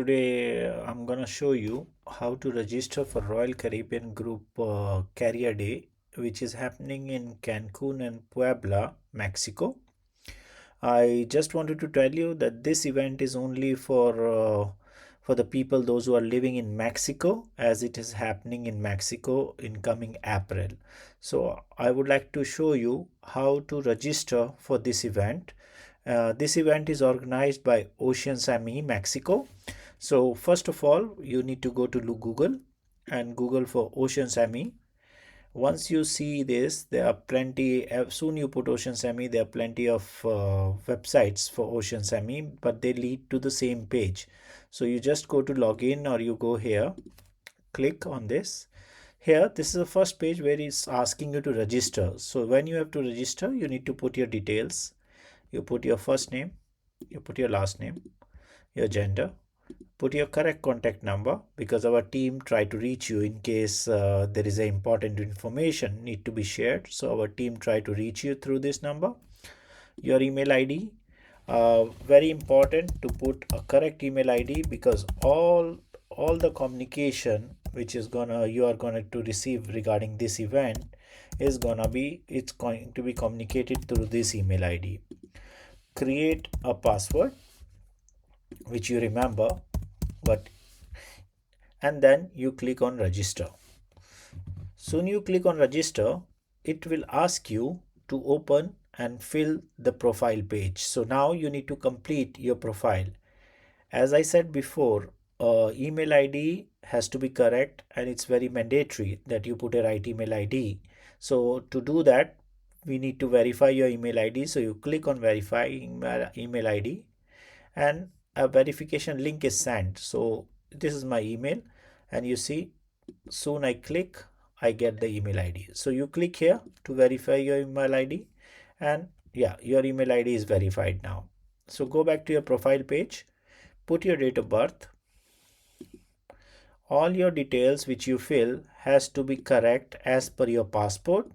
Today I'm gonna show you how to register for Royal Caribbean Group Carrier Day, which is happening in Cancun and Puebla, Mexico. I just wanted to tell you that this event is only for the people those who are living in Mexico, as it is happening in Mexico in coming April. So I would like to show you how to register for this event. This event is organized by Oceans Mexico. So first of all, you need to go to Google and Google for Oceans Once you see this, there are plenty, soon you put Oceans there are plenty of websites for Oceans but they lead to the same page. So you just go to login or you go here, click on this. Here, this is the first page where it's asking you to register. So when you have to register, you need to put your details. You put your first name, you put your last name, your gender, put your correct contact number because our team try to reach you in case there is a important information need to be shared. So our team try to reach you through this number. Your email ID, very important to put a correct email ID because all the communication which is gonna you are gonna to receive regarding this event is gonna be it's going to be communicated through this email ID. Create a password which you remember, but and then you click on register. Soon you click on register, it will ask you to open and fill the profile page. So now you need to complete your profile. As I said before, email ID has to be correct and it's very mandatory that you put a right email ID. So to do that, we need to verify your email ID. So you click on verify email ID and a verification link is sent. So this is my email and you see soon I click, I get the email ID. So you click here to verify your email ID and yeah, your email ID is verified now. So go back to your profile page, put your date of birth. All your details which you fill has to be correct as per your passport.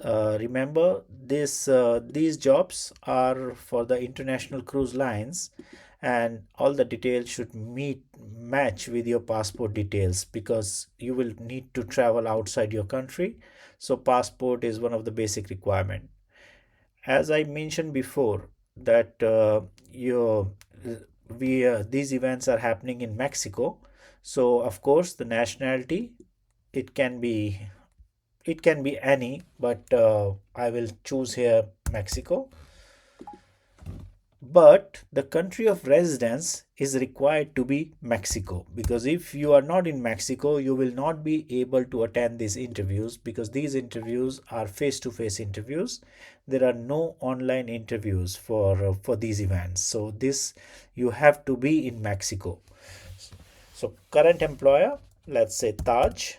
Remember these jobs are for the international cruise lines and all the details should match with your passport details because you will need to travel outside your country. So passport is one of the basic requirement. As I mentioned before that your we these events are happening in Mexico. So of course the nationality, it can be it can be any, but I will choose here Mexico. But the country of residence is required to be Mexico because if you are not in Mexico, you will not be able to attend these interviews because these interviews are face-to-face interviews. There are no online interviews for these events. So this you have to be in Mexico. So current employer, let's say Taj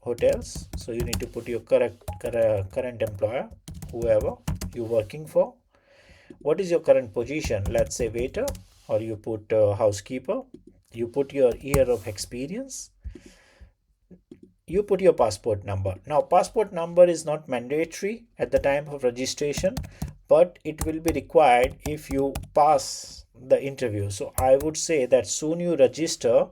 Hotels. So you need to put your current employer, whoever you're working for. What is your current position? Let's say waiter, or you put housekeeper. You put your year of experience. You put your passport number. Now passport number is not mandatory at the time of registration, but it will be required if you pass the interview. So I would say that soon you register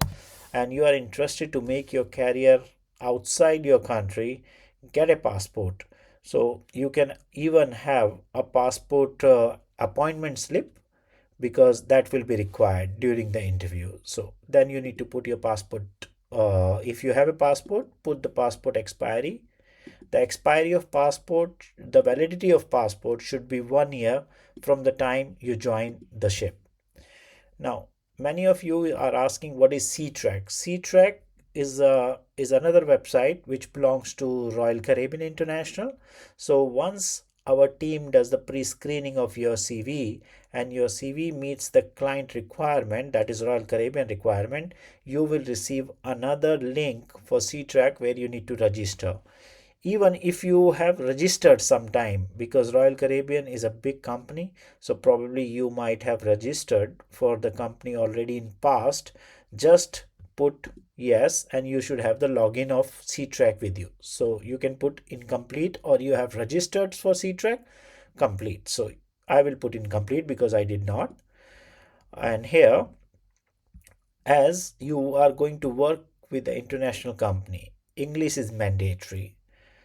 and you are interested to make your career outside your country, get a passport. So you can even have a passport appointment slip because that will be required during the interview. So then you need to put your passport. If you have a passport, put the passport expiry. The expiry of passport, the validity of passport should be 1 year from the time you join the ship. Now, many of you are asking what is C-Track. C-Track is another website which belongs to Royal Caribbean International. So once our team does the pre-screening of your CV and your CV meets the client requirement, that is Royal Caribbean requirement, you will receive another link for C-Track where you need to register. Even if you have registered sometime, because Royal Caribbean is a big company, so probably you might have registered for the company already in past, just put yes and you should have the login of C-Track with you. So you can put incomplete or you have registered for C-Track complete. So I will put incomplete because I did not. And here as you are going to work with the international company, English is mandatory.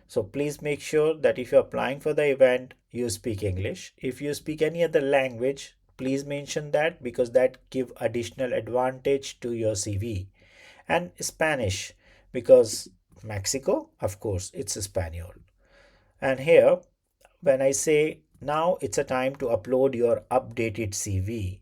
So please make sure that if you're applying for the event, you speak English. If you speak any other language, please mention that because that give additional advantage to your CV. And Spanish, because Mexico, of course, it's Espanol. And here, when I say now it's a time to upload your updated CV.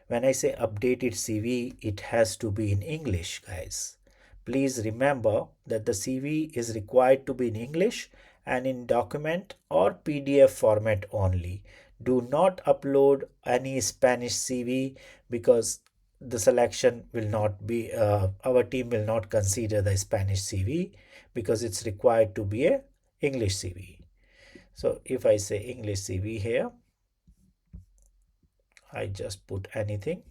When I say updated CV, it has to be in English, guys. Please remember that the CV is required to be in English and in document or PDF format only. Do not upload any Spanish CV because the selection will not be, our team will not consider the Spanish CV because it's required to be a English CV. So if I say English CV here, I just put anything.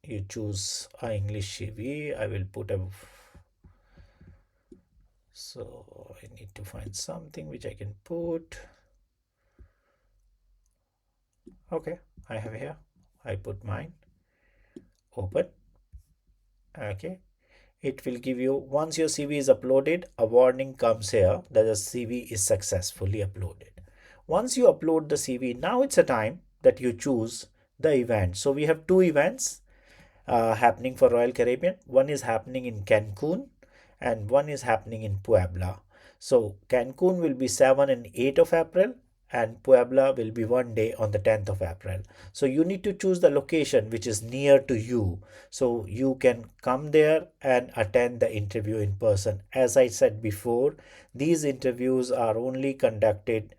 You choose a English CV. I will put a, so I need to find something which I can put. Okay, I have here. I put mine. Open. Okay. It will give you, once your CV is uploaded, a warning comes here that the CV is successfully uploaded. Once you upload the CV, now it's a time that you choose the event. So we have two events happening for Royal Caribbean. One is happening in Cancun and one is happening in Puebla. So Cancun will be 7 and 8 of April and Puebla will be one day on the 10th of April. So you need to choose the location which is near to you so you can come there and attend the interview in person. As I said before, these interviews are only conducted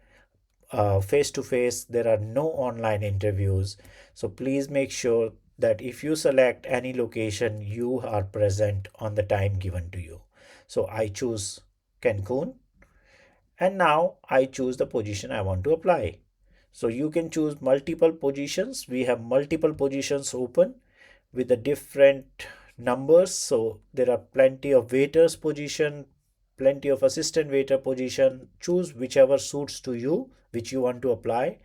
face to face. There are no online interviews. So please make sure that if you select any location, you are present on the time given to you. So I choose Cancun and now I choose the position I want to apply. So you can choose multiple positions. We have multiple positions open with the different numbers. So there are plenty of waiters position, plenty of assistant waiter position. Choose whichever suits to you, which you want to apply.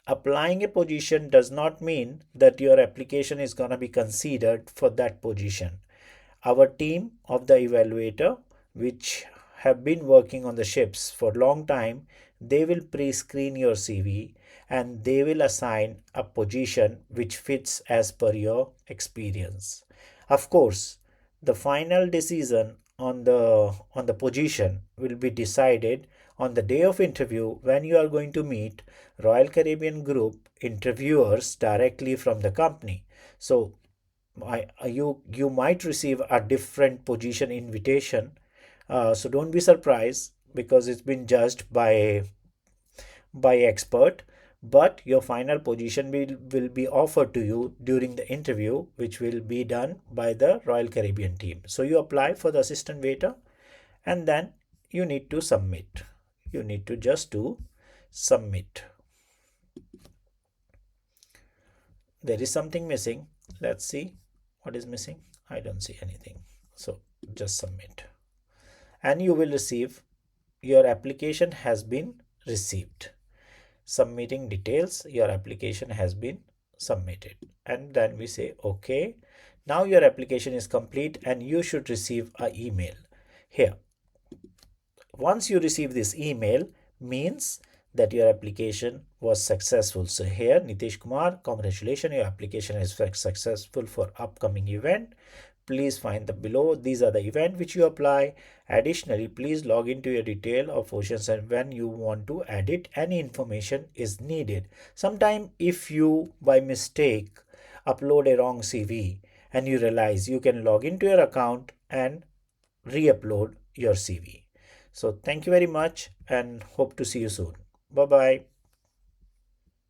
Applying a position does not mean that your application is going to be considered for that position. Our team of the evaluator, which have been working on the ships for a long time, they will pre-screen your CV and they will assign a position which fits as per your experience. Of course, the final decision on the position will be decided on the day of interview when you are going to meet Royal Caribbean Group interviewers directly from the company. So you might receive a different position invitation. So don't be surprised because it's been judged by expert. But your final position will be offered to you during the interview, which will be done by the Royal Caribbean team. So you apply for the assistant waiter and then you need to submit. You need to just do submit. There is something missing. Let's see what is missing. I don't see anything. So just submit. And you will receive your application has been received. Submitting details, your application has been submitted. And then we say okay. Now your application is complete and you should receive an email here. Once you receive this email, means that your application was successful. So here, Nitish Kumar, congratulations, your application is successful for upcoming event. Please find the below. These are the event which you apply. Additionally, please log into your detail of Oceans and when you want to edit any information is needed. Sometime if you by mistake upload a wrong CV and you realize, you can log into your account and re-upload your CV. So thank you very much and hope to see you soon. Bye bye.